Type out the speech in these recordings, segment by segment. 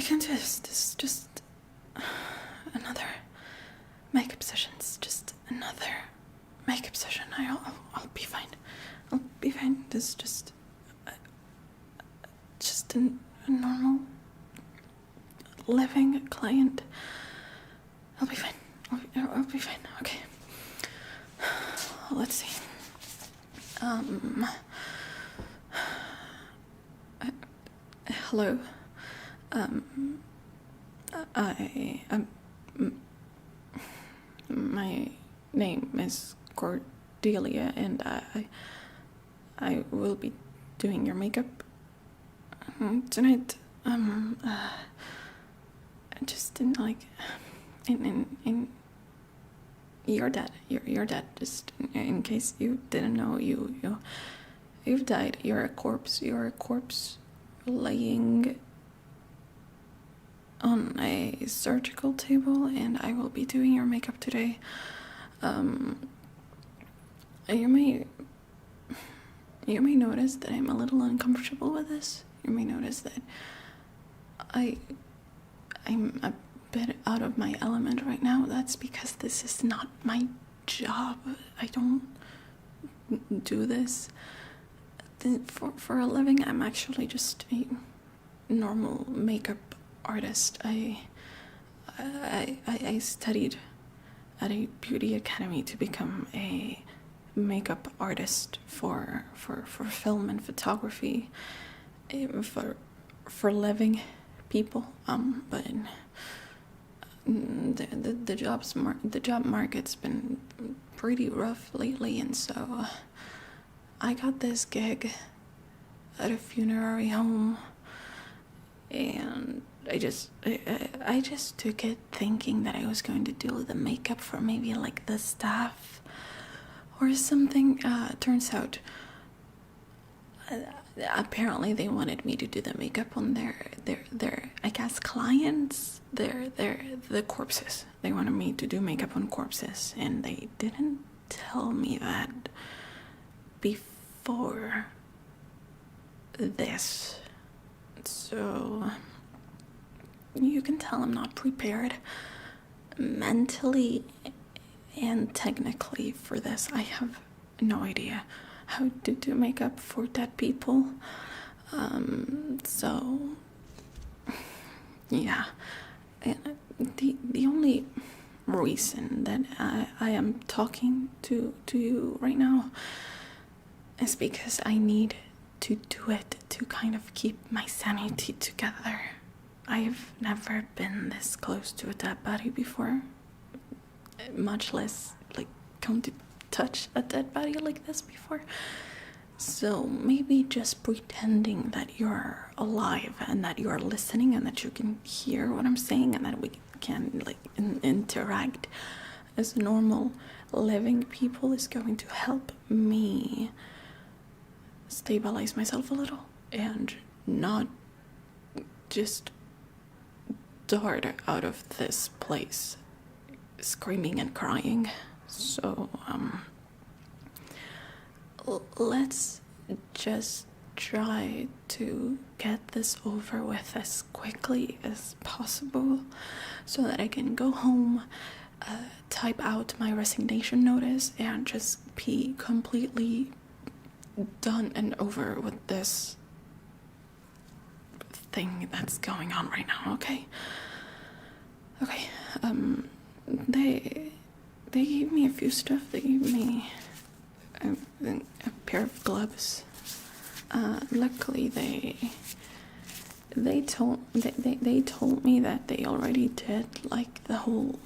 can do this. This is just another makeup session. It's just another makeup session. I'll be fine. I'll be fine. This is just a normal living client. I'll be fine. I'll be fine. Okay. Let's see. Hello. My name is Cordelia, and I will be doing your makeup tonight. Just in your dad. Your dad. Just in case you didn't know, you've died. You're a corpse. You're a corpse laying on a surgical table, and I will be doing your makeup today. You may notice that I'm a little uncomfortable with this. You may notice that I'm a bit out of my element right now. That's because this is not my job. I don't do this for a living. I'm actually just a normal makeup artist. I studied at a beauty academy to become a makeup artist for film and photography, for living people. But the job market's been pretty rough lately, and so I got this gig at a funerary home, and I just took it thinking that I was going to do the makeup for maybe like the staff or something. Turns out apparently they wanted me to do the makeup on their I guess clients, the corpses. They wanted me to do makeup on corpses, and they didn't tell me that before this. So you can tell I'm not prepared mentally and technically for this. I have no idea how to do makeup for dead people. So yeah, the only reason that I am talking to you right now is because I need to do it to kind of keep my sanity together. I've never been this close to a dead body before, much less like come to touch a dead body like this before. So maybe just pretending that you're alive and that you're listening and that you can hear what I'm saying and that we can like interact as normal living people is going to help me stabilize myself a little and not just dart out of this place screaming and crying. So let's just try to get this over with as quickly as possible so that I can go home, type out my resignation notice, and just be completely done and over with this thing that's going on right now. Okay, they gave me a few stuff. They gave me a pair of gloves. Luckily they told me that they already did like the whole,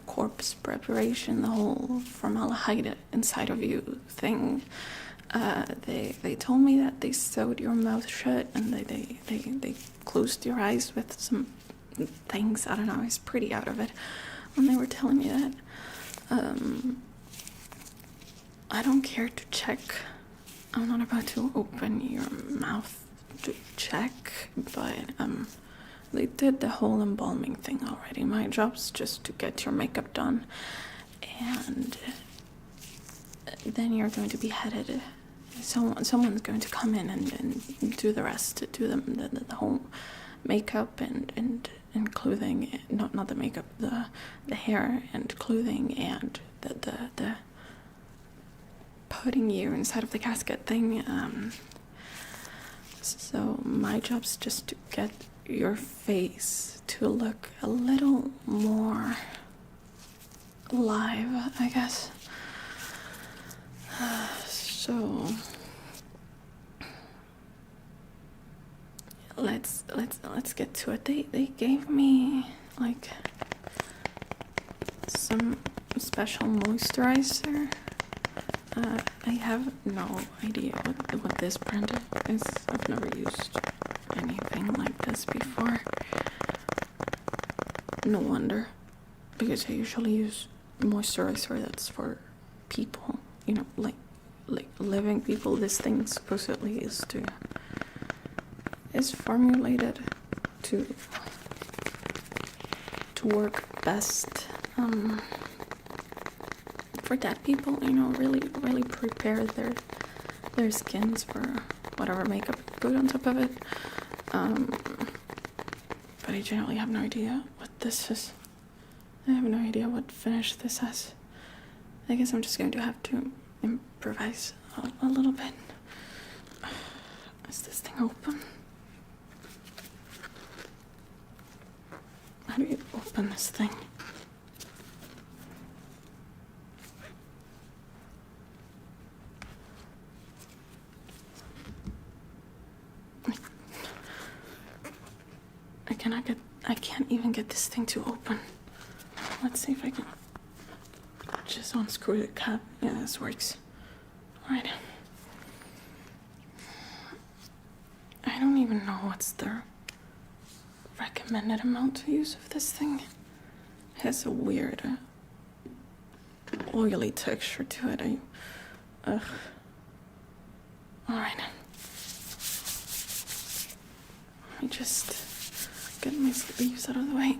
corpse preparation, the whole formaldehyde inside of you thing. They told me that they sewed your mouth shut and they closed your eyes with some things. I don't know, I was pretty out of it when they were telling me that. I don't care to check. I'm not about to open your mouth to check, but they did the whole embalming thing already. My job's just to get your makeup done, and then you're going to be headed someone's going to come in and do the rest, do the whole makeup and clothing, not the makeup, the hair and clothing and the putting you inside of the casket thing. So my job's just to get your face to look a little more alive, I guess. So let's get to it. They gave me like some special moisturizer. I have no idea what this brand is. I've never used anything like this before. No wonder, because I usually use moisturizer that's for people, like living people. This thing supposedly is formulated to work best for dead people, really prepare their skins for whatever makeup you put on top of it. But I generally have no idea what this is. I have no idea what finish this has. I guess I'm just going to have to improvise a little bit. Is this thing open? How do you open this thing? I can't even get this thing to open. Let's see if I can just unscrew the cap. Yeah, this works. Alright. I don't even know what's the recommended amount to use of this thing. It has a weird oily texture to it. Ugh. Alright. Let me just get my sleeves out of the way.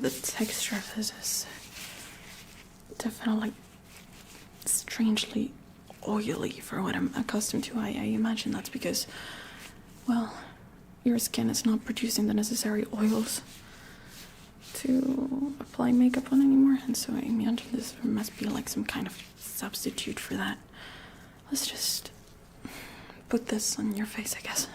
The texture of this is definitely strangely oily for what I'm accustomed to. I imagine that's because, well, your skin is not producing the necessary oils to apply makeup on anymore, and so I imagine this must be like some kind of substitute for that. Let's just put this on your face, I guess.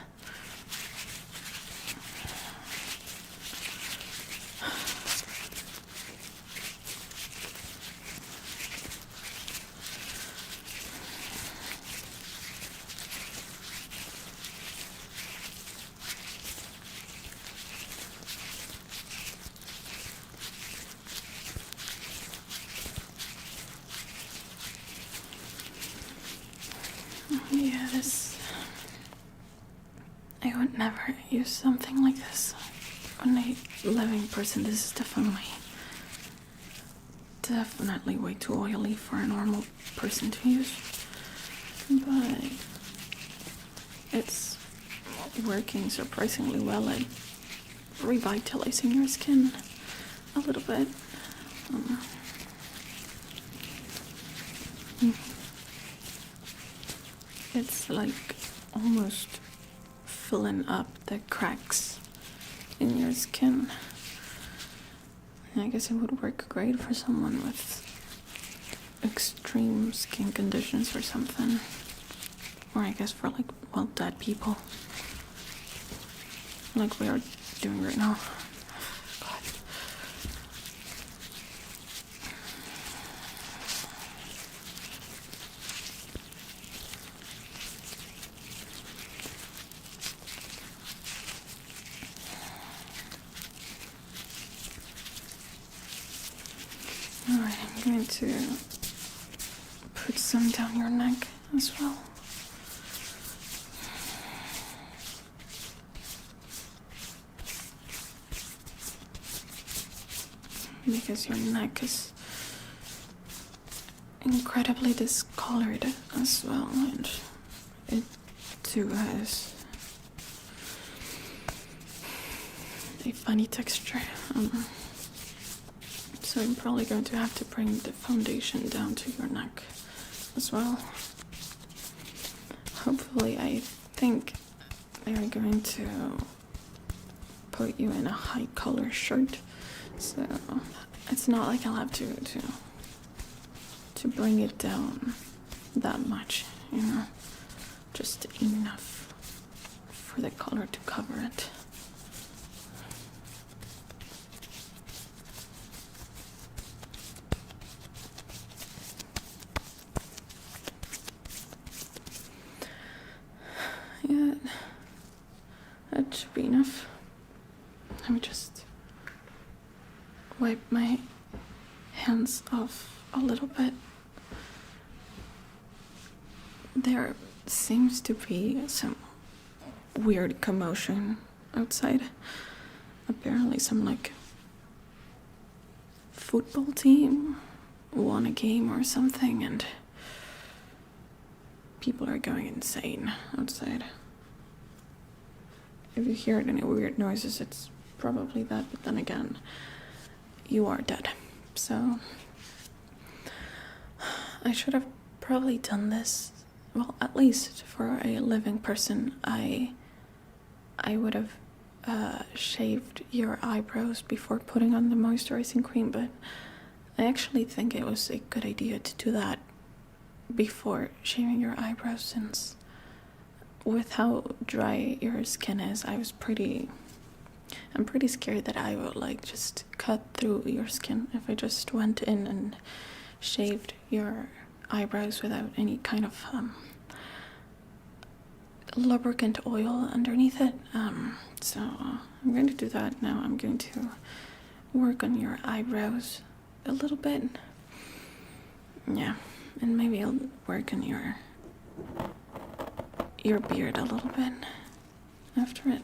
Yeah, I would never use something like this on a living person. This is definitely way too oily for a normal person to use. But it's working surprisingly well at revitalizing your skin a little bit. It's like almost filling up the cracks in your skin. I guess it would work great for someone with extreme skin conditions or something. Or I guess for dead people. Like we are doing right now. God. Alright, I'm going to put some down your neck as well. Because your neck is incredibly discolored as well, and it too has a funny texture. So I'm probably going to have to bring the foundation down to your neck as well. Hopefully, I think they're going to put you in a high color shirt, so it's not like I'll have to bring it down that much, you know, just enough for the color to cover it. Yeah, that should be enough. Let me just wipe my hands off a little bit. There seems to be some weird commotion outside. Apparently some like football team won a game or something, and people are going insane outside. If you hear any weird noises, it's probably that, but then again, you are dead. So I should have probably done this, well, at least for a living person. I would have shaved your eyebrows before putting on the moisturizing cream, but I actually think it was a good idea to do that before shaving your eyebrows, since with how dry your skin is, I'm pretty scared that I would like just cut through your skin if I just went in and shaved your eyebrows without any kind of lubricant oil underneath it. So I'm going to do that now. I'm going to work on your eyebrows a little bit. Yeah, and maybe I'll work on your beard a little bit after it.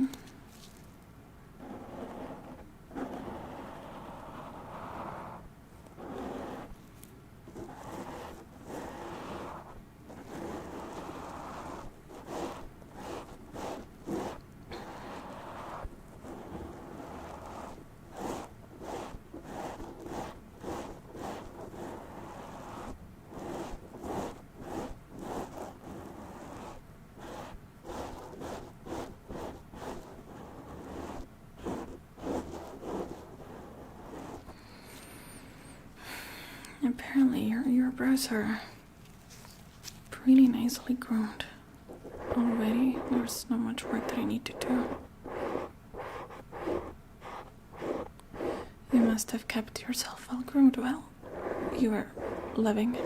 Apparently your brows are pretty nicely groomed already. There's not much work that I need to do. You must have kept yourself well groomed while you were living.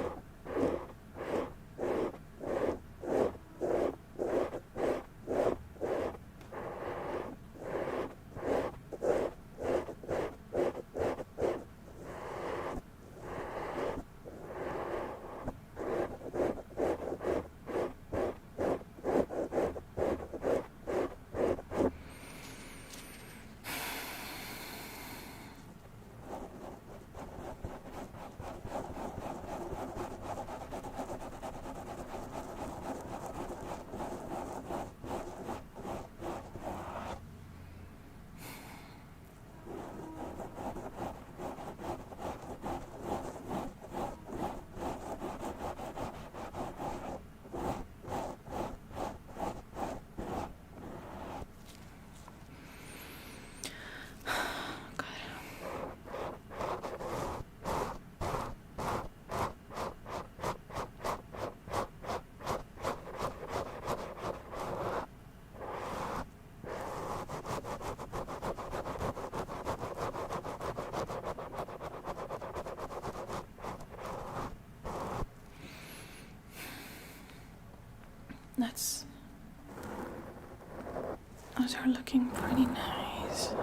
Those are looking pretty nice.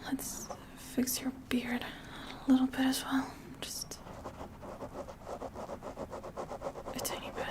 Let's fix your beard a little bit as well. Just a tiny bit.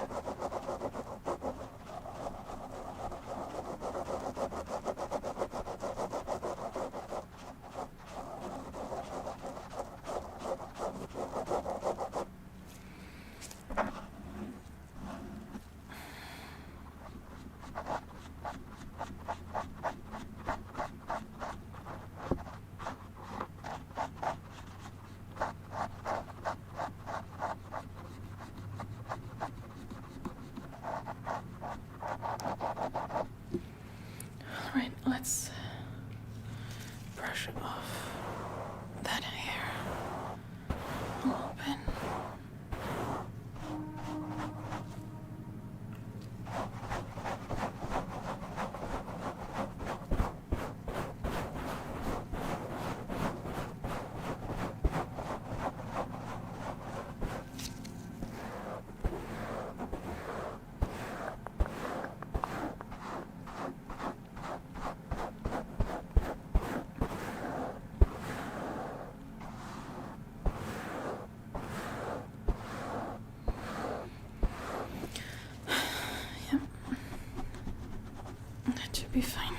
be fine.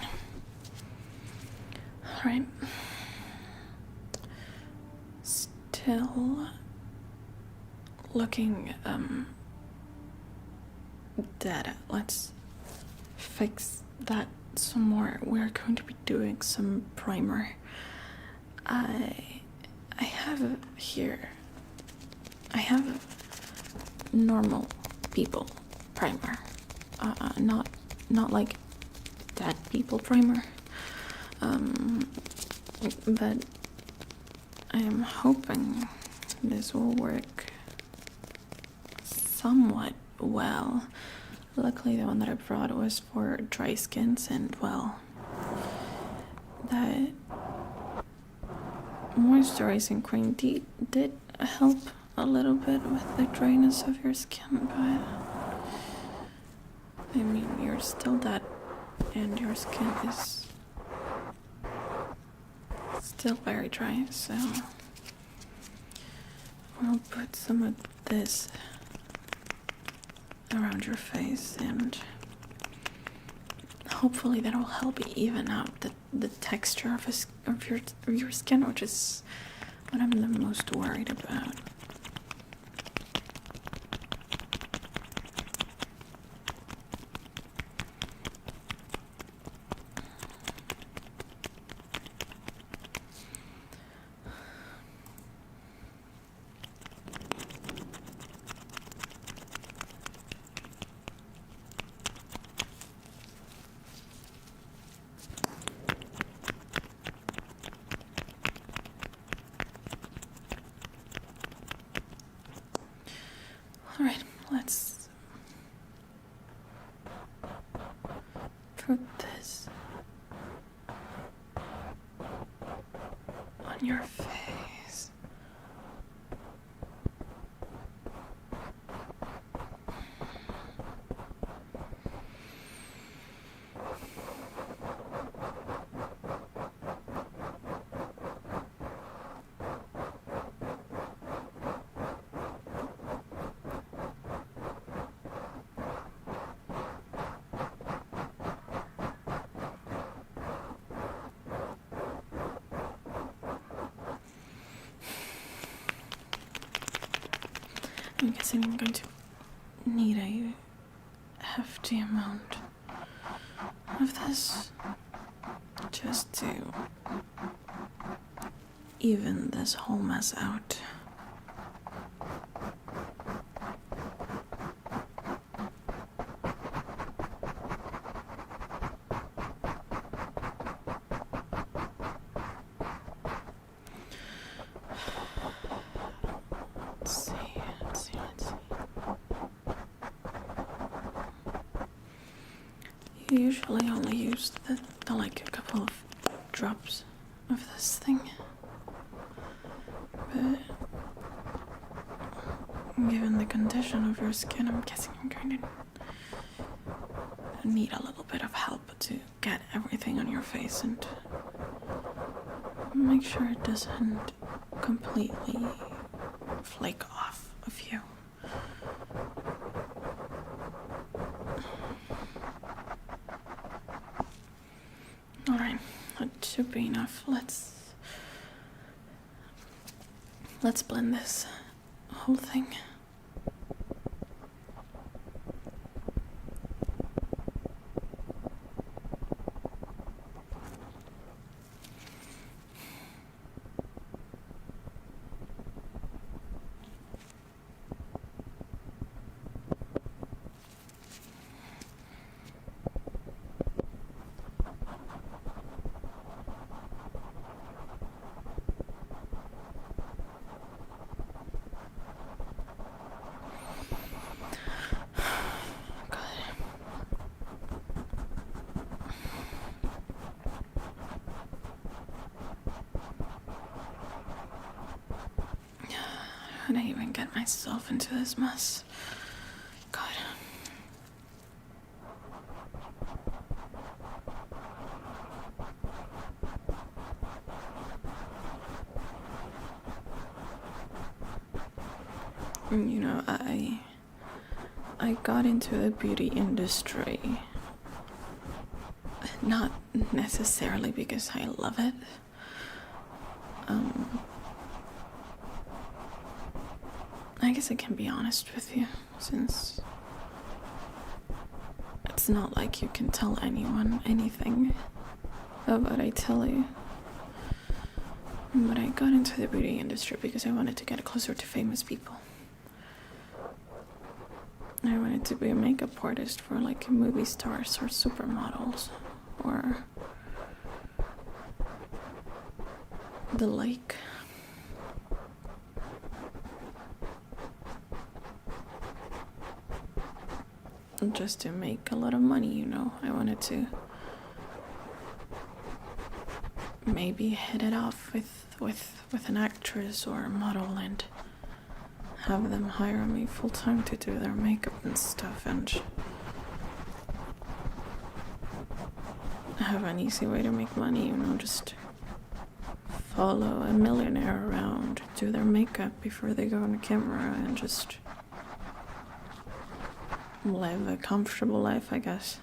Alright. Still looking, dead. Let's fix that some more. We're going to be doing some primer. I have here. I have normal people primer. Not like dead people primer. But I am hoping this will work somewhat well. Luckily, the one that I brought was for dry skins, and well, that moisturizing cream did help a little bit with the dryness of your skin, but I mean, you're still dead, and your skin is still very dry, so we'll put some of this around your face, and hopefully that will help even out the texture of your skin, which is what I'm the most worried about. Alright, let's put this on your face. I'm guessing I'm going to need a hefty amount of this just to even this whole mess out. Let's see. You usually only use the like a couple of drops of this thing, but given the condition of your skin, I'm guessing I'm going to need a little bit of help to get everything on your face and make sure it doesn't completely flake off of you. Alright, that should be enough. Let's blend this whole thing. How did I even get myself into this mess? God. You know, I got into the beauty industry not necessarily because I love it. I guess I can be honest with you, since it's not like you can tell anyone anything of what I tell you. But I got into the beauty industry because I wanted to get closer to famous people. I wanted to be a makeup artist for like movie stars or supermodels or the like. Just to make a lot of money, you know. I wanted to maybe hit it off with an actress or a model and have them hire me full-time to do their makeup and stuff, and have an easy way to make money, you know, just follow a millionaire around, do their makeup before they go on the camera, and just live a comfortable life, I guess.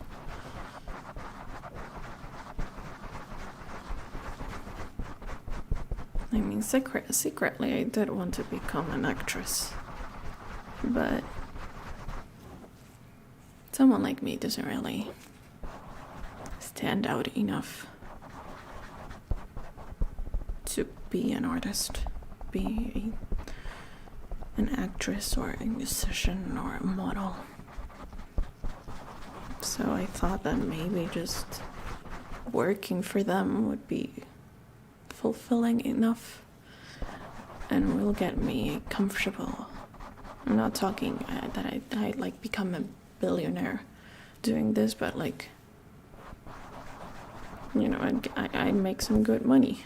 I mean, secretly I did want to become an actress, but someone like me doesn't really stand out enough to be an artist, be an actress or a musician or a model. So I thought that maybe just working for them would be fulfilling enough and will get me comfortable. I'm not talking that I like become a billionaire doing this, but like, you know, I'd make some good money,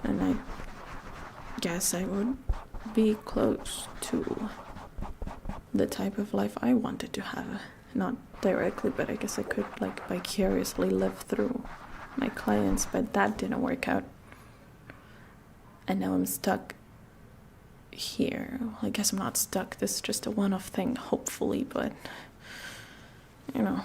and I guess I would be close to the type of life I wanted to have. Not directly, but I guess I could like vicariously live through my clients, but that didn't work out. And now I'm stuck here. Well, I guess I'm not stuck. This is just a one-off thing, hopefully, but you know.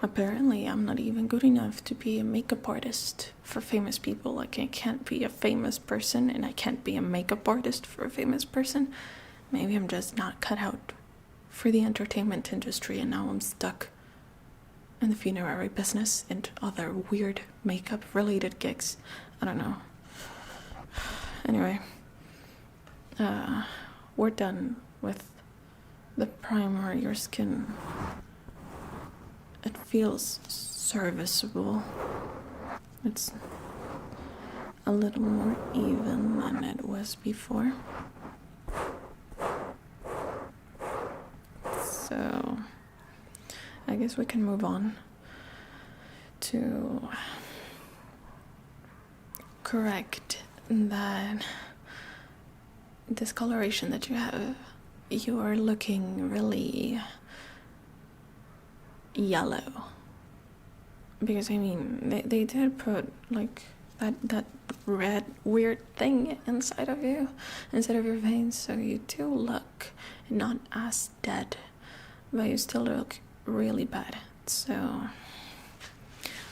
Apparently, I'm not even good enough to be a makeup artist for famous people. Like, I can't be a famous person, and I can't be a makeup artist for a famous person. Maybe I'm just not cut out for the entertainment industry, and now I'm stuck in the funerary business and other weird makeup-related gigs. I don't know. Anyway, we're done with the primer. Your skin, it feels serviceable. It's a little more even than it was before. So I guess we can move on to correct that discoloration that you have. You are looking really yellow, because I mean they did put like that red weird thing inside of you, inside of your veins, so you do look not as dead, but you still look really bad. So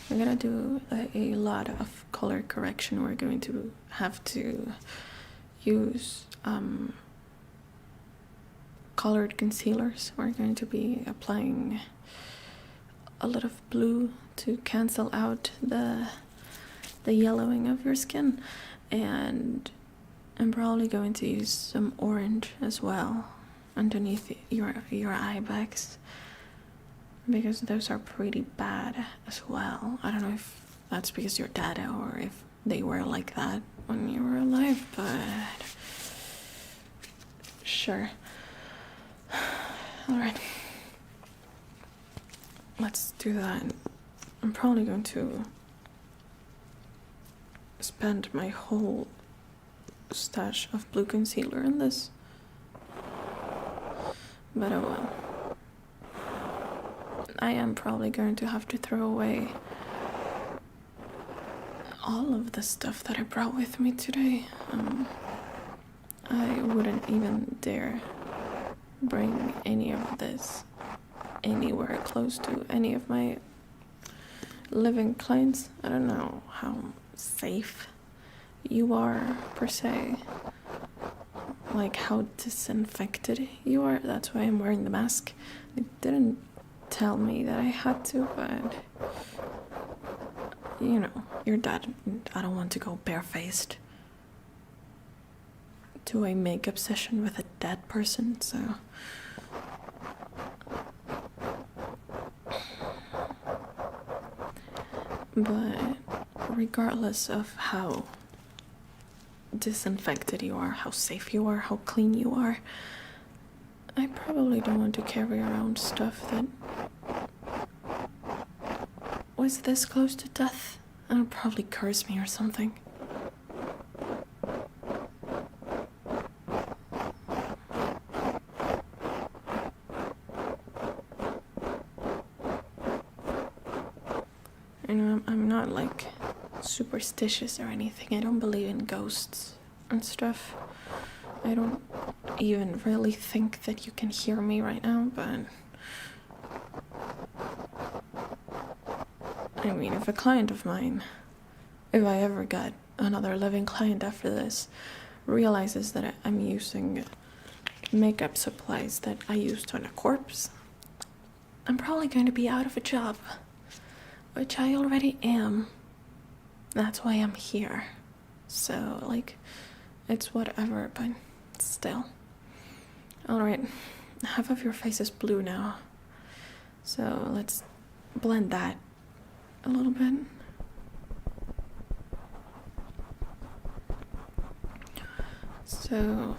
we're gonna do a lot of color correction. We're going to have to use colored concealers. We're going to be applying a lot of blue to cancel out the yellowing of your skin, and I'm probably going to use some orange as well underneath your eye bags, because those are pretty bad as well. I don't know if that's because you're dead or if they were like that when you were alive, but sure. Alright, let's do that. I'm probably going to spend my whole stash of blue concealer in this. But oh well. I am probably going to have to throw away all of the stuff that I brought with me today. I wouldn't even dare bring any of this anywhere close to any of my living clients. I don't know how safe you are per se, like how disinfected you are. That's why I'm wearing the mask. They didn't tell me that I had to, but you know, your dad, I don't want to go barefaced to a makeup session with a dead person, so but regardless of how disinfected you are, how safe you are, how clean you are, I probably don't want to carry around stuff that was this close to death. It'll probably curse me or something. You know, I'm not like superstitious or anything. I don't believe in ghosts and stuff. I don't even really think that you can hear me right now, but I mean, if a client of mine, if I ever got another living client after this, realizes that I'm using makeup supplies that I used on a corpse, I'm probably going to be out of a job, which I already am. That's why I'm here. So, like, it's whatever, but still. Alright, half of your face is blue now. So let's blend that a little bit. So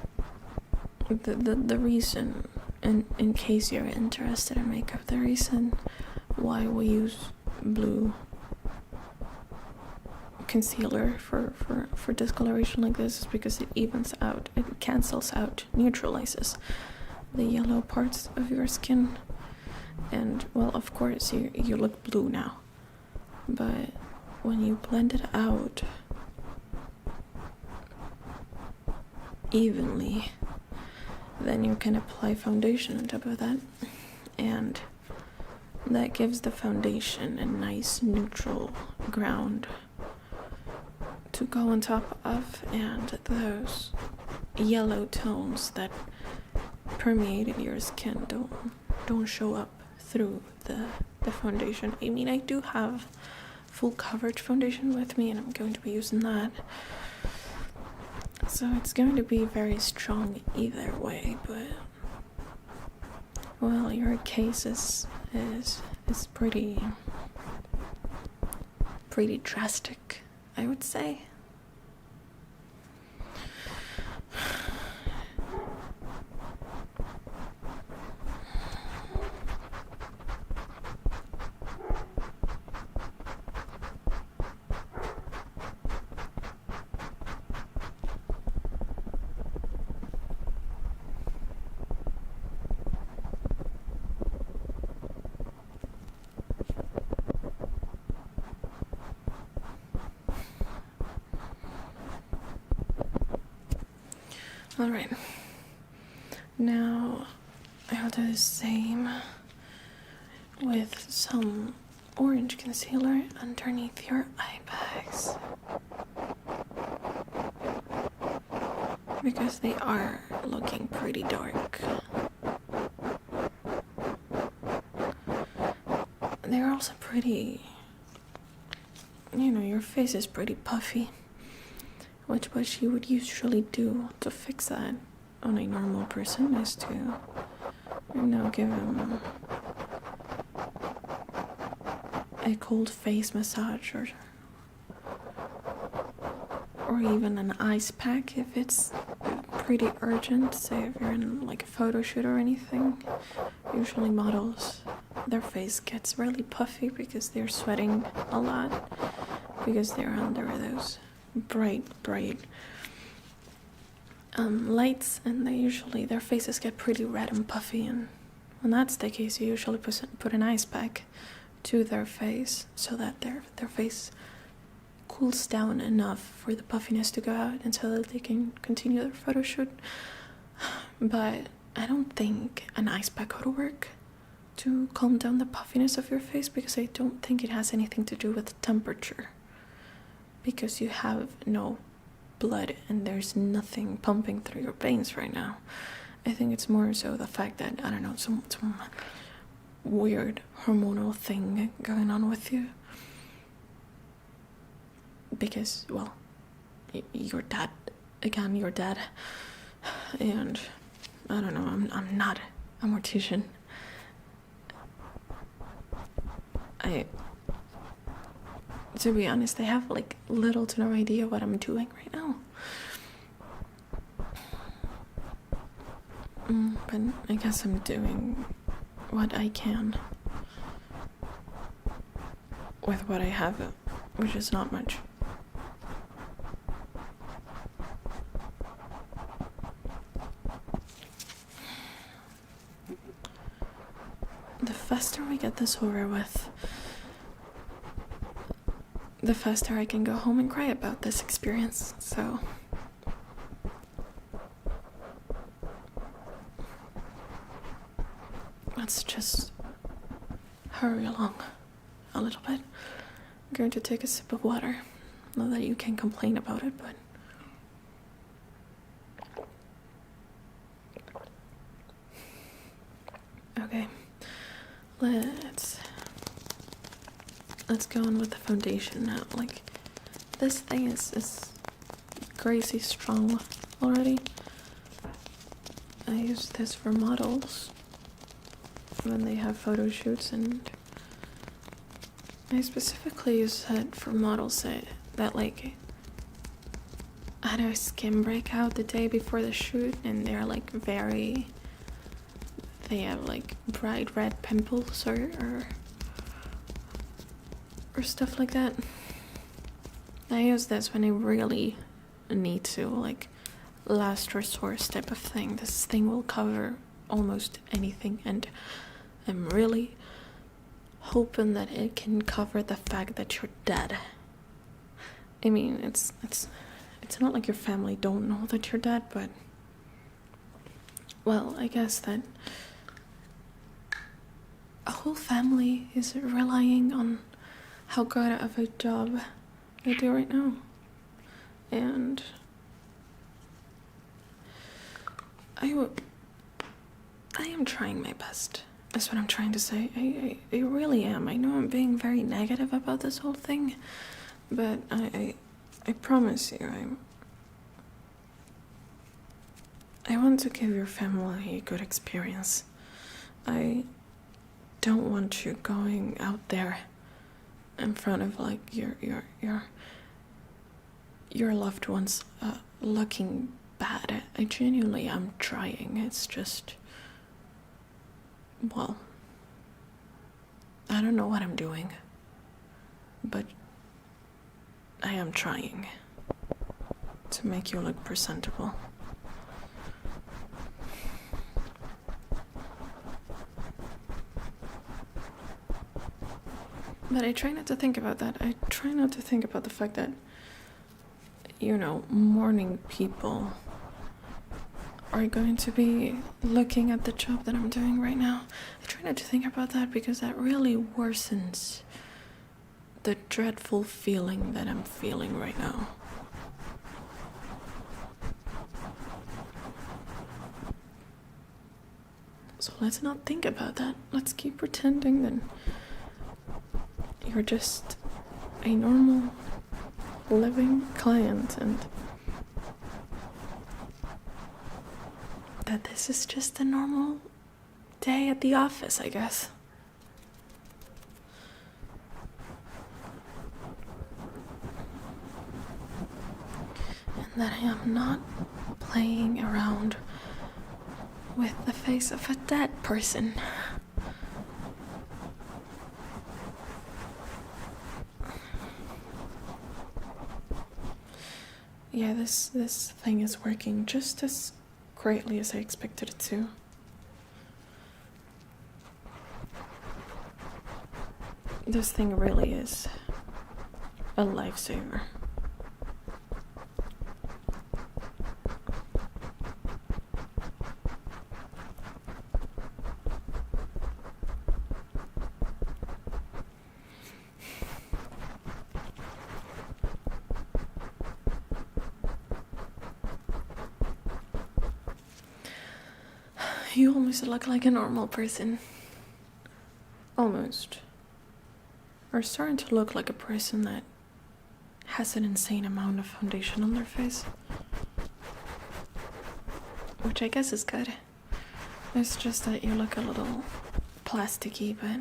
the reason, in case you're interested in makeup, the reason why we use blue concealer for discoloration like this is because it evens out, it cancels out, neutralizes the yellow parts of your skin. And well, of course you look blue now, but when you blend it out evenly, then you can apply foundation on top of that, and that gives the foundation a nice neutral ground to go on top of, and those yellow tones that permeate in your skin don't show up through the foundation. I mean, I do have full coverage foundation with me, and I'm going to be using that, so it's going to be very strong either way. But well, your case is pretty drastic, I would say. Alright, now I'll do the same with some orange concealer underneath your eye bags, because they are looking pretty dark. They're also pretty, you know, your face is pretty puffy, which what you would usually do to fix that on a normal person is to, you know, give them a cold face massage or even an ice pack if it's pretty urgent. Say if you're in like a photo shoot or anything, usually models, their face gets really puffy because they're sweating a lot, because they're under those bright lights, and their faces get pretty red and puffy, and when that's the case, you usually put an ice pack to their face so that their face cools down enough for the puffiness to go out and so that they can continue their photo shoot. But I don't think an ice pack would work to calm down the puffiness of your face, because I don't think it has anything to do with temperature, because you have no blood and there's nothing pumping through your veins right now. I think it's more so the fact that, I don't know, some weird hormonal thing going on with you. Because, well, your dad, and I don't know, I'm not a mortician. To be honest, I have like little to no idea what I'm doing right now. But I guess I'm doing what I can with what I have, which is not much. The faster we get this over with, the faster I can go home and cry about this experience, so let's just hurry along a little bit. I'm going to take a sip of water. Not that you can complain about it, but okay. Let's go on with the foundation now. Like, this thing is crazy strong already. I use this for models when they have photo shoots, and I specifically use it for models that like had a skin breakout the day before the shoot, and they're like they have like bright red pimples or stuff like that. I use this when I really need to, like last resource type of thing. This thing will cover almost anything, and I'm really hoping that it can cover the fact that you're dead. I mean, it's not like your family don't know that you're dead, but well, I guess that a whole family is relying on how good of a job I do right now. And I am trying my best. That's what I'm trying to say. I really am. I know I'm being very negative about this whole thing, but I promise you, I want to give your family a good experience. I don't want you going out there in front of like your loved ones looking bad. I genuinely am trying. It's just, well, I don't know what I'm doing, but I am trying to make you look presentable. But I try not to think about that. I try not to think about the fact that, you know, mourning people are going to be looking at the job that I'm doing right now. I try not to think about that because that really worsens the dreadful feeling that I'm feeling right now. So let's not think about that. Let's keep pretending that you're just a normal, living client, and that this is just a normal day at the office, I guess. And that I am not playing around with the face of a dead person. Yeah, this thing is working just as greatly as I expected it to. This thing really is a lifesaver. You almost look like a normal person. Almost. Or starting to look like a person that has an insane amount of foundation on their face. Which I guess is good. It's just that you look a little plasticky, but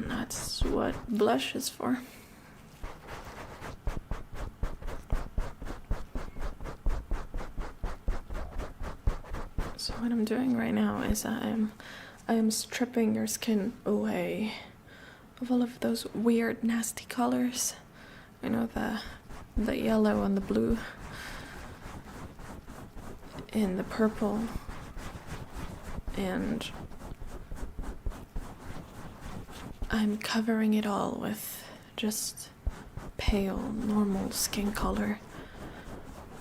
that's what blush is for. So what I'm doing right now is I am stripping your skin away of all of those weird, nasty colors. You know, the yellow and the blue and the purple and I'm covering it all with just pale, normal skin color,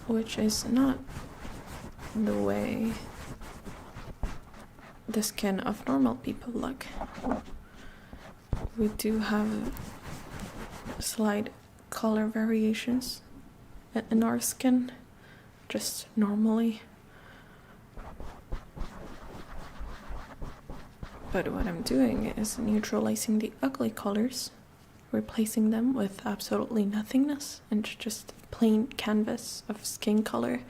which is not the way the skin of normal people look. We do have slight color variations in our skin, just normally. But what I'm doing is neutralizing the ugly colors, replacing them with absolutely nothingness and just plain canvas of skin color.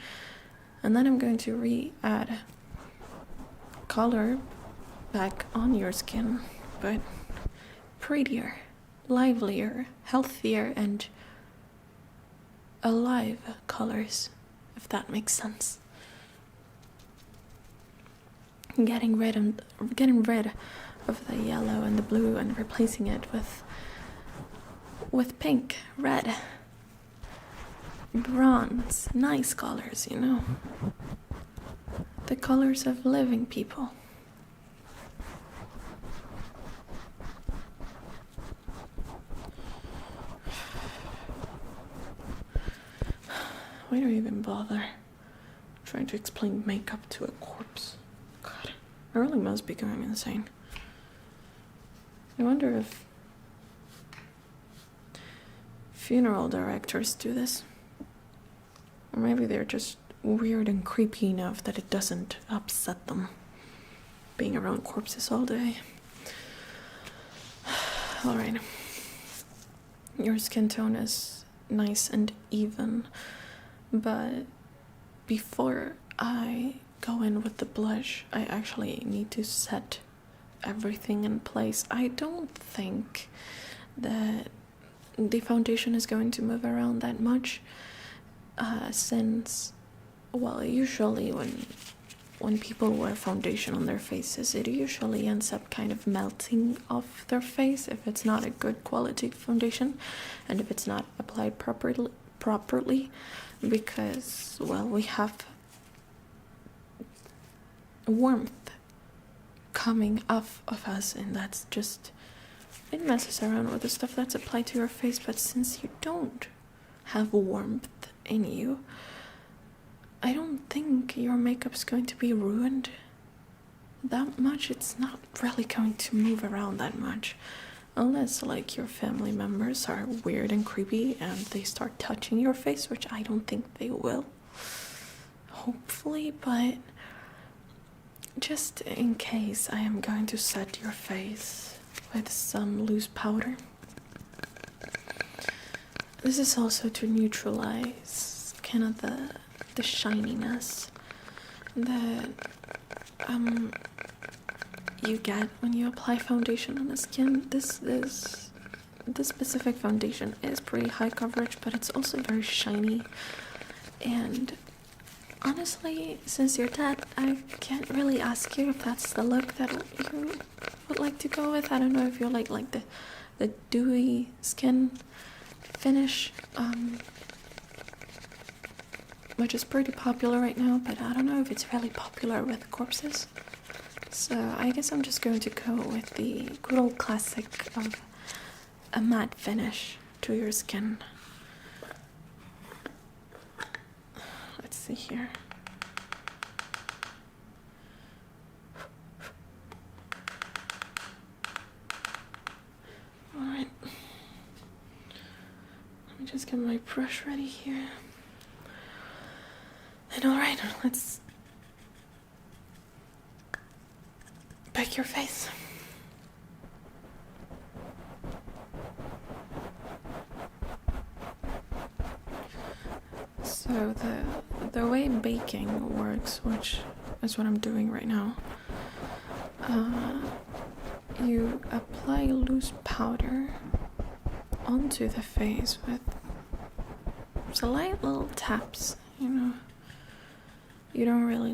And then I'm going to re-add color back on your skin, but prettier, livelier, healthier, and alive colors, if that makes sense. Getting rid of the yellow and the blue and replacing it with pink, red, bronze, nice colors, you know. The colors of living people. Why do I even bother trying to explain makeup to a corpse? God, I really must be going insane. I wonder if funeral directors do this. Or maybe they're just weird and creepy enough that it doesn't upset them being around corpses all day. Alright. Your skin tone is nice and even, but before I go in with the blush, I actually need to set everything in place. I don't think that the foundation is going to move around that much, since, well, usually when people wear foundation on their faces, it usually ends up kind of melting off their face if it's not a good quality foundation and if it's not applied properly, because, well, we have warmth coming off of us, and that's just, it messes around with the stuff that's applied to your face. But since you don't have warmth in you, I don't think your makeup's going to be ruined that much. It's not really going to move around that much, unless, like, your family members are weird and creepy and they start touching your face, which I don't think they will, hopefully. But just in case, I am going to set your face with some loose powder. This is also to neutralize kind of the shininess that you get when you apply foundation on the skin. This specific foundation is pretty high coverage, but it's also very shiny. And honestly, since you're dead, I can't really ask you if that's the look that you would like to go with. I don't know if you like the the dewy skin finish, which is pretty popular right now, but I don't know if it's really popular with corpses. So I guess I'm just going to go with the good old classic of a matte finish to your skin. Let's see here. Alright. Let me just get my brush ready here. And alright, let's pick your face. So the way baking works, which is what I'm doing right now, you apply loose powder onto the face with slight little taps, you know. You don't really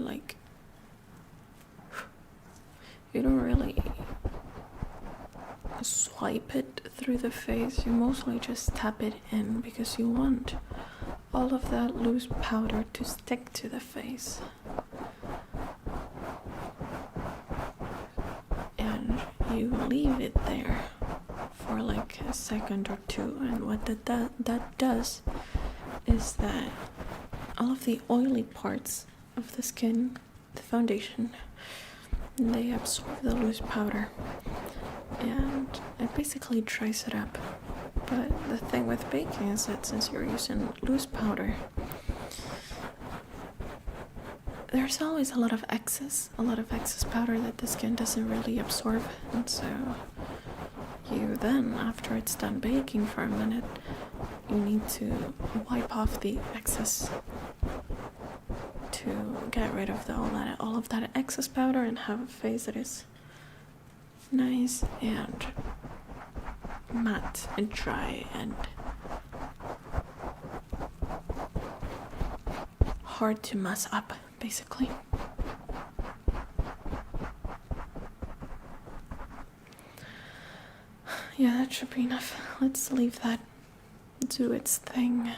swipe it through the face. You mostly just tap it in because you want all of that loose powder to stick to the face. And you leave it there for like a second or two, and what that does is that all of the oily parts of the skin, the foundation, they absorb the loose powder and it basically dries it up. But the thing with baking is that since you're using loose powder, there's always a lot of excess powder that the skin doesn't really absorb, and so you then, after it's done baking for a minute, you need to wipe off the excess to get rid of all of that excess powder and have a face that is nice and matte and dry and hard to mess up, basically. Yeah, that should be enough. Let's leave that do its thing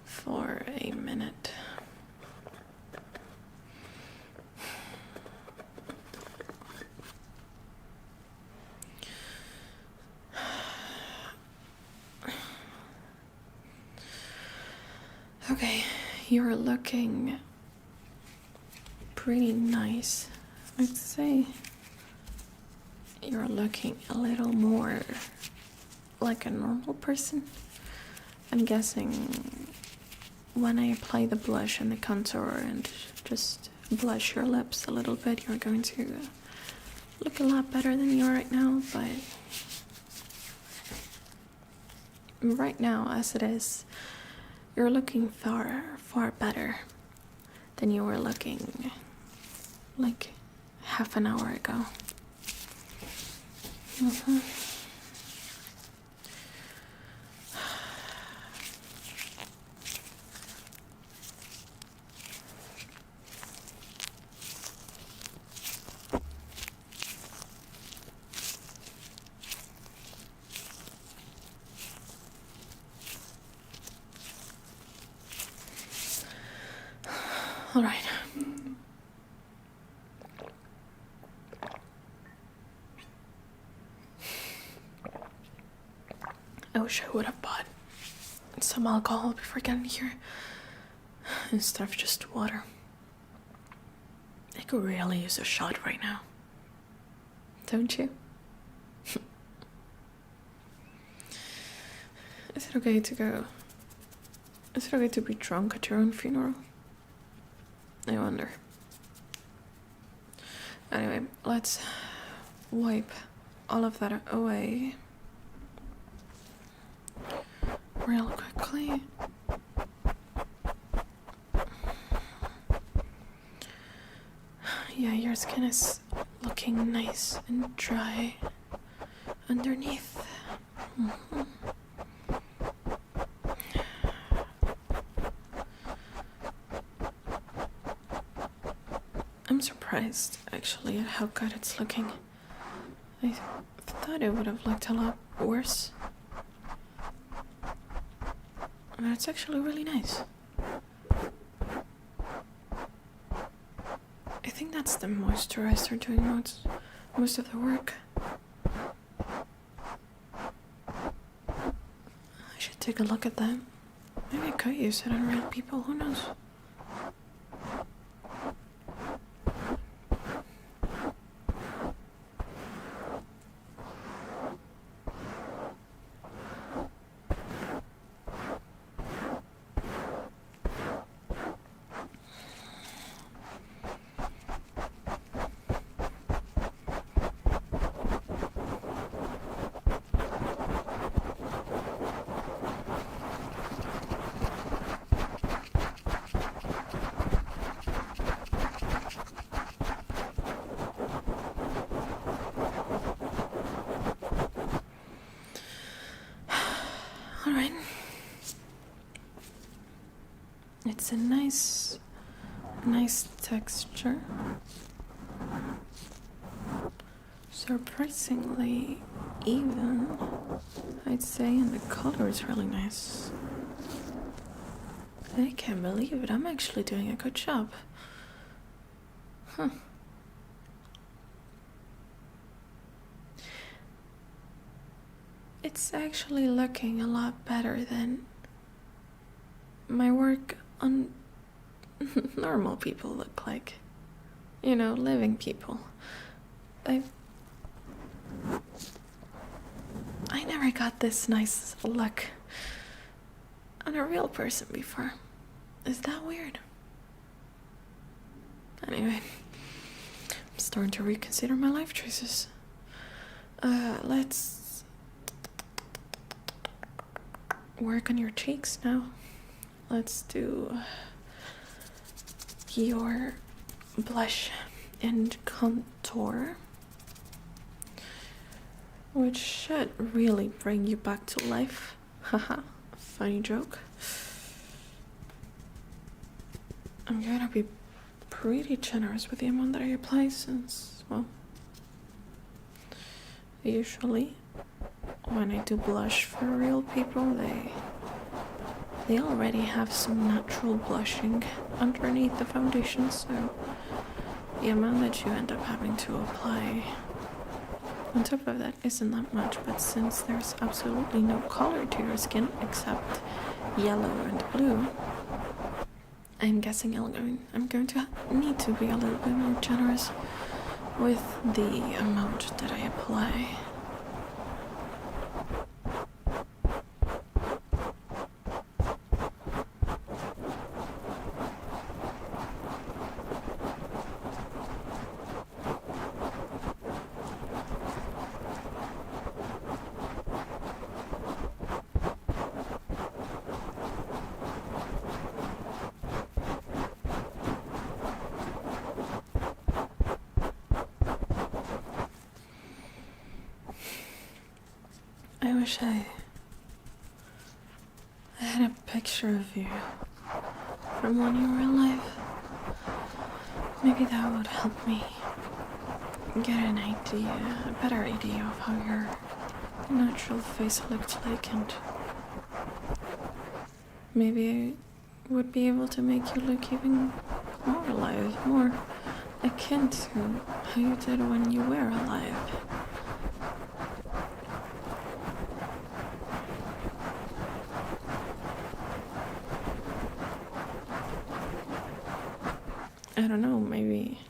for a minute. Okay, you're looking pretty nice. I'd say you're looking a little more like a normal person. I'm guessing when I apply the blush and the contour and just blush your lips a little bit, you're going to look a lot better than you are right now. But right now, as it is, you're looking far better than you were looking like half an hour ago. All right. I wish I would have bought some alcohol before getting here instead of just water. I could really use a shot right now. Don't you? Is it okay to be drunk at your own funeral? I wonder. Anyway, let's wipe all of that away real quickly. Yeah, your skin is looking nice and dry underneath. Mm-hmm. I'm surprised, actually, at how good it's looking. I thought it would have looked a lot worse. But it's actually really nice. I think that's the moisturizer doing most of the work. I should take a look at that. Maybe I could use it on real people, who knows? Alright. It's a nice texture. Surprisingly even, I'd say, and the color is really nice. I can't believe it, I'm actually doing a good job. Huh. It's actually looking a lot better than my work on normal people look like. You know, living people. I never got this nice look on a real person before. Is that weird? Anyway, I'm starting to reconsider my life choices. Let's work on your cheeks now. Let's do your blush and contour, which should really bring you back to life. Haha, funny joke. I'm gonna be pretty generous with the amount that I apply since, well, usually when I do blush for real people, they already have some natural blushing underneath the foundation, so the amount that you end up having to apply on top of that isn't that much. But since there's absolutely no color to your skin except yellow and blue, I'm guessing I'm going to need to be a little bit more generous with the amount that I apply. I wish I had a picture of you from when you were alive. Maybe that would help me get an idea, a better idea of how your natural face looked like, and maybe I would be able to make you look even more alive, more akin to how you did when you were alive. I don't know, maybe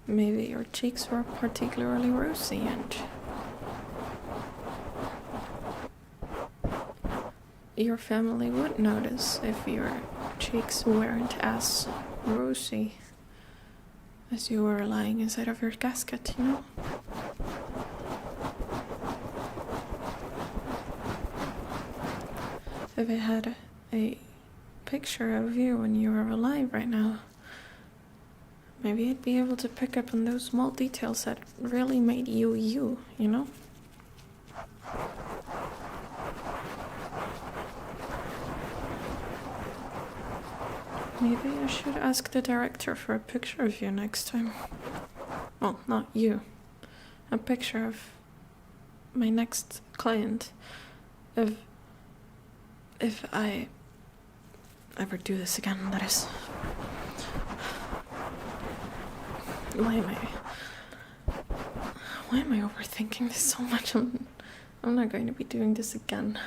your cheeks were particularly rosy, and your family would notice if your cheeks weren't as rosy as you were lying inside of your casket, you know? If I had a picture of you when you were alive right now, maybe I'd be able to pick up on those small details that really made you you, you know? Maybe I should ask the director for a picture of you next time. Well, not you. a picture of my next client if I ever do this again, that is. Why am I overthinking this so much? I'm not going to be doing this again.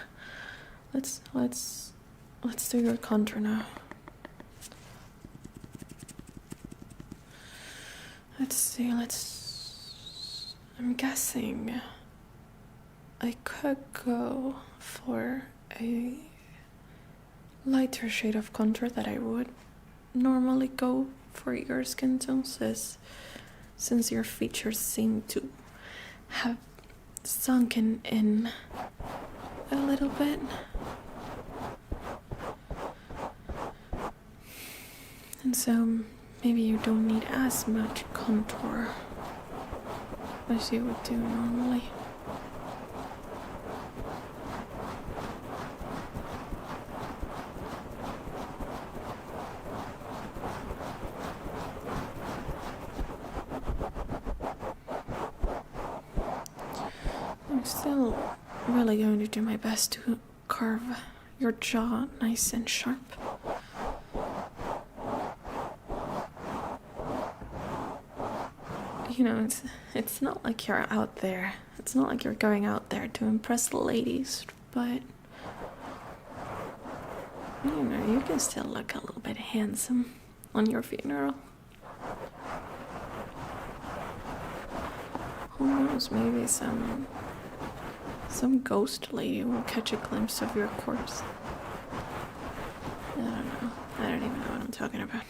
Let's do your contour now. Let's see, I'm guessing I could go for a lighter shade of contour that I would normally go for your skin tones, since your features seem to have sunken in a little bit. And so maybe you don't need as much contour as you would do normally. I'm still really going to do my best to carve your jaw nice and sharp. You know, it's not like you're out there. It's not like you're going out there to impress the ladies, but you know, you can still look a little bit handsome on your funeral. Who knows, maybe some ghost lady will catch a glimpse of your corpse. I don't know. I don't even know what I'm talking about.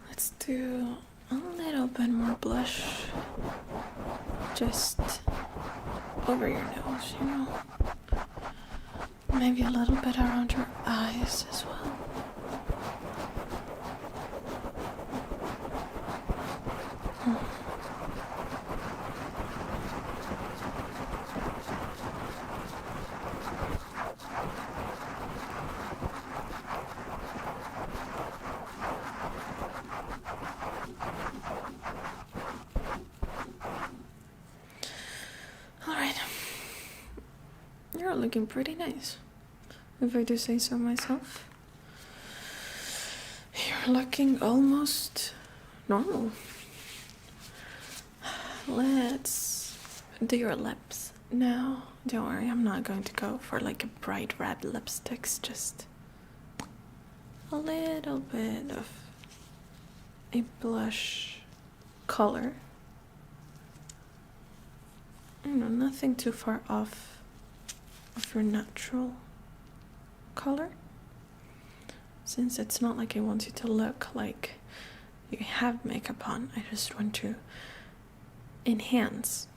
Let's do a little bit more blush just over your nose, you know. Maybe a little bit around your eyes as well. You're looking pretty nice, if I do say so myself. You're looking almost normal. Let's do your lips now. Don't worry, I'm not going to go for like a bright red lipsticks, just a little bit of a blush color. You know, nothing too far off of your natural color, since it's not like I want you to look like you have makeup on. I just want to enhance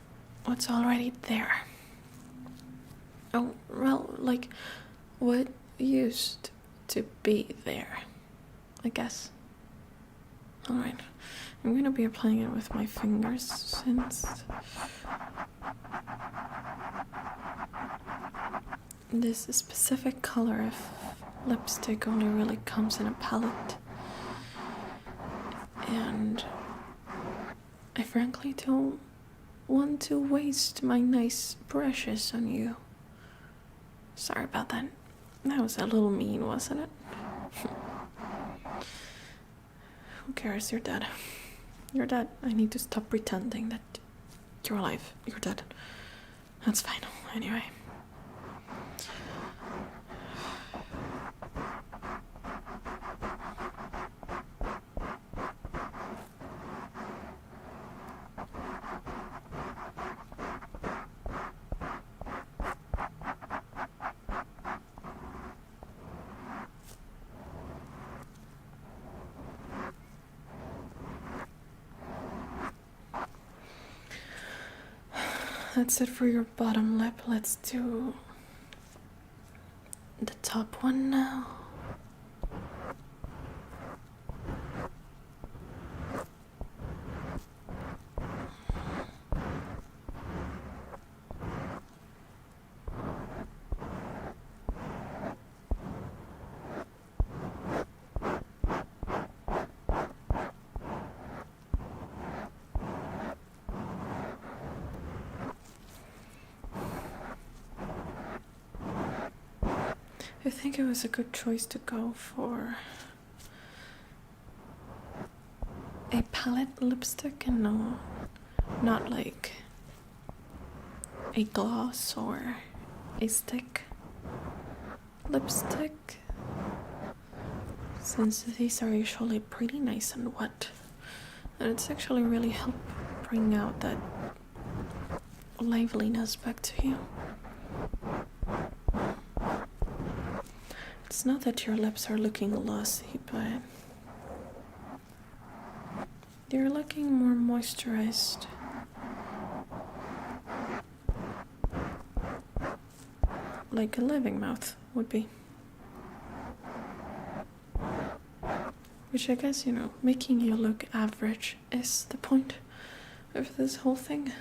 what's already there. Oh, well, like what used to be there, I guess. Alright, I'm gonna be applying it with my fingers, since this specific color of lipstick only really comes in a palette, and I frankly don't want to waste my nice brushes on you. Sorry about that. That was a little mean, wasn't it? Who cares? You're dead. You're dead. I need to stop pretending that you're alive. You're dead. That's fine. Anyway. That's it for your bottom lip. Let's do the top one now. I think it was a good choice to go for a palette lipstick and not like a gloss or a stick lipstick, since these are usually pretty nice and wet, and it's actually really helped bring out that liveliness back to you. It's not that your lips are looking glossy, but you're looking more moisturized. Like a living mouth would be. Which I guess, making you look average is the point of this whole thing.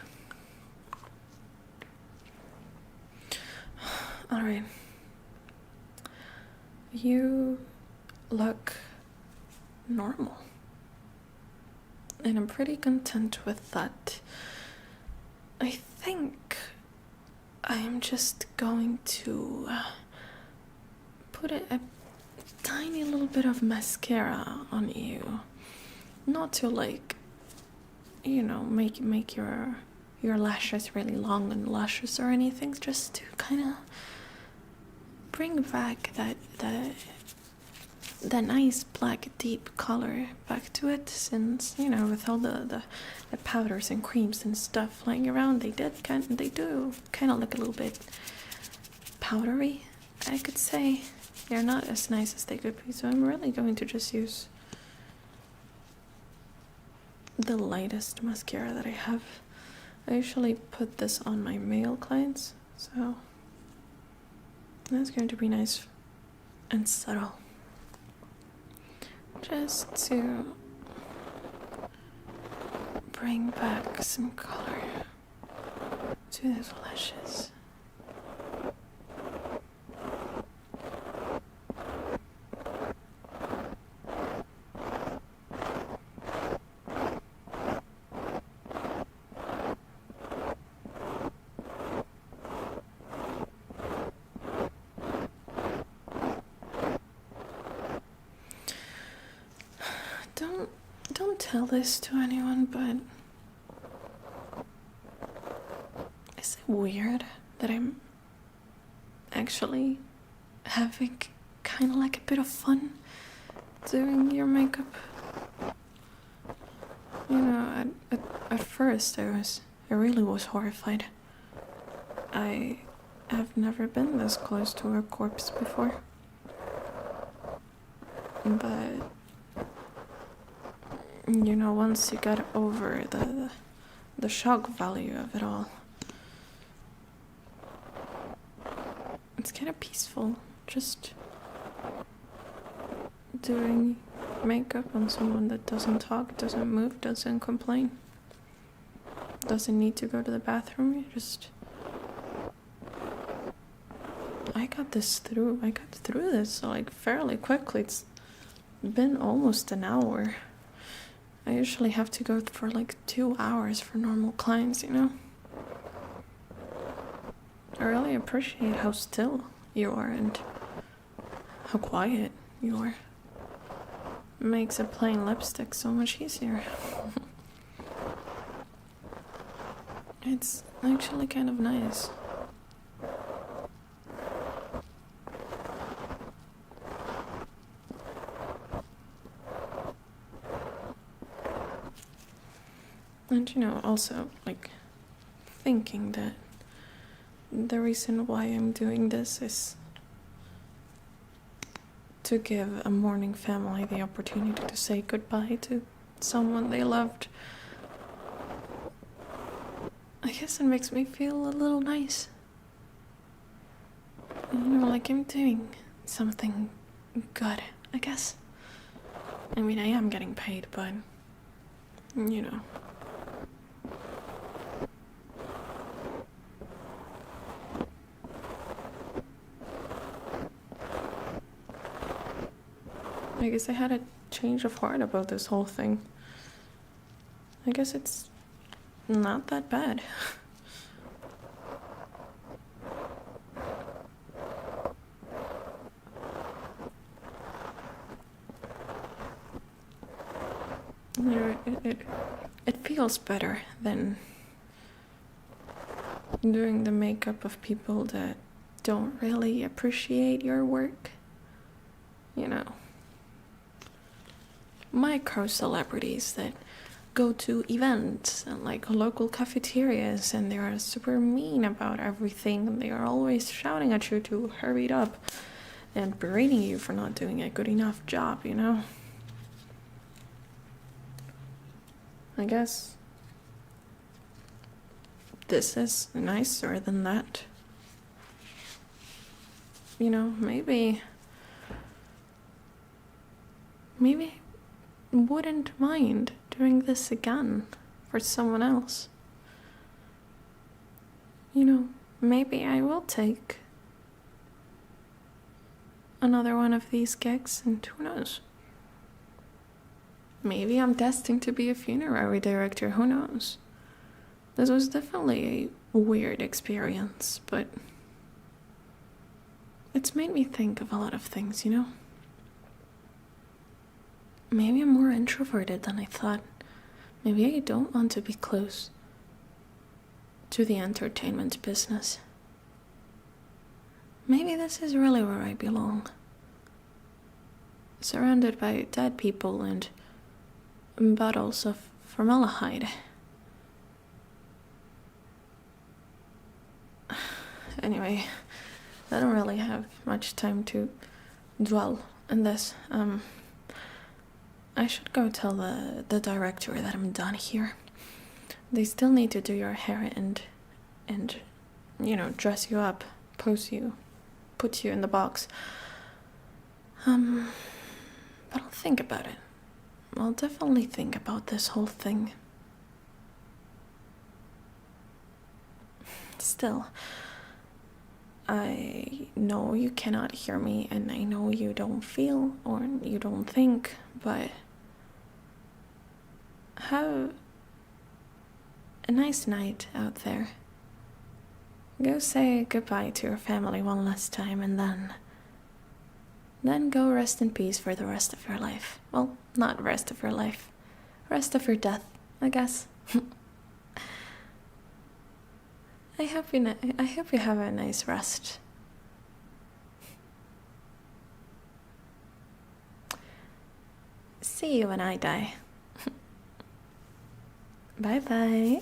Alright. You look normal. And I'm pretty content with that. I think I am just going to put a tiny little bit of mascara on you. Not to make your lashes really long and luscious or anything, just to kind of bring back that nice black deep color back to it, since with all the powders and creams and stuff flying around, they do kind of look a little bit powdery, I could say. They're not as nice as they could be, so I'm really going to just use the lightest mascara that I have. I usually put this on my male clients, so that's going to be nice and subtle. Just to bring back some color to those lashes. Don't tell this to anyone, but is it weird that I'm actually having kind of like a bit of fun doing your makeup? At first I really was horrified. I have never been this close to a corpse before. But once you get over the shock value of it all, it's kind of peaceful just doing makeup on someone that doesn't talk, doesn't move, doesn't complain, doesn't need to go to the bathroom. I got through this like fairly quickly. It's been almost an hour. I usually have to go for like 2 hours for normal clients, I really appreciate how still you are and how quiet you are. It makes applying lipstick so much easier. It's actually kind of nice. And also, like, thinking that the reason why I'm doing this is to give a mourning family the opportunity to say goodbye to someone they loved. I guess it makes me feel a little nice. You know, like I'm doing something good, I guess. I mean, I am getting paid, but, you know. I guess I had a change of heart about this whole thing. I guess it's not that bad. You know, it feels better than doing the makeup of people that don't really appreciate your work. You know, micro celebrities that go to events and like local cafeterias and they are super mean about everything and they are always shouting at you to hurry it up and berating you for not doing a good enough job, you know? I guess this is nicer than that. You know, maybe I wouldn't mind doing this again for someone else. You know, maybe I will take another one of these gigs, and who knows? Maybe I'm destined to be a funerary director, who knows? This was definitely a weird experience, but it's made me think of a lot of things, you know? Maybe I'm more introverted than I thought. Maybe I don't want to be close to the entertainment business. Maybe this is really where I belong. Surrounded by dead people and bottles of formaldehyde. Anyway, I don't really have much time to dwell on this. I should go tell the director that I'm done here. They still need to do your hair and you know, dress you up, pose you, put you in the box. But I'll think about it. I'll definitely think about this whole thing. Still, I know you cannot hear me, and I know you don't feel or you don't think, but have a nice night out there. Go say goodbye to your family one last time, and then go rest in peace for the rest of your life. Well, not rest of your life. Rest of your death, I guess. I hope you have a nice rest. See you when I die. Bye bye.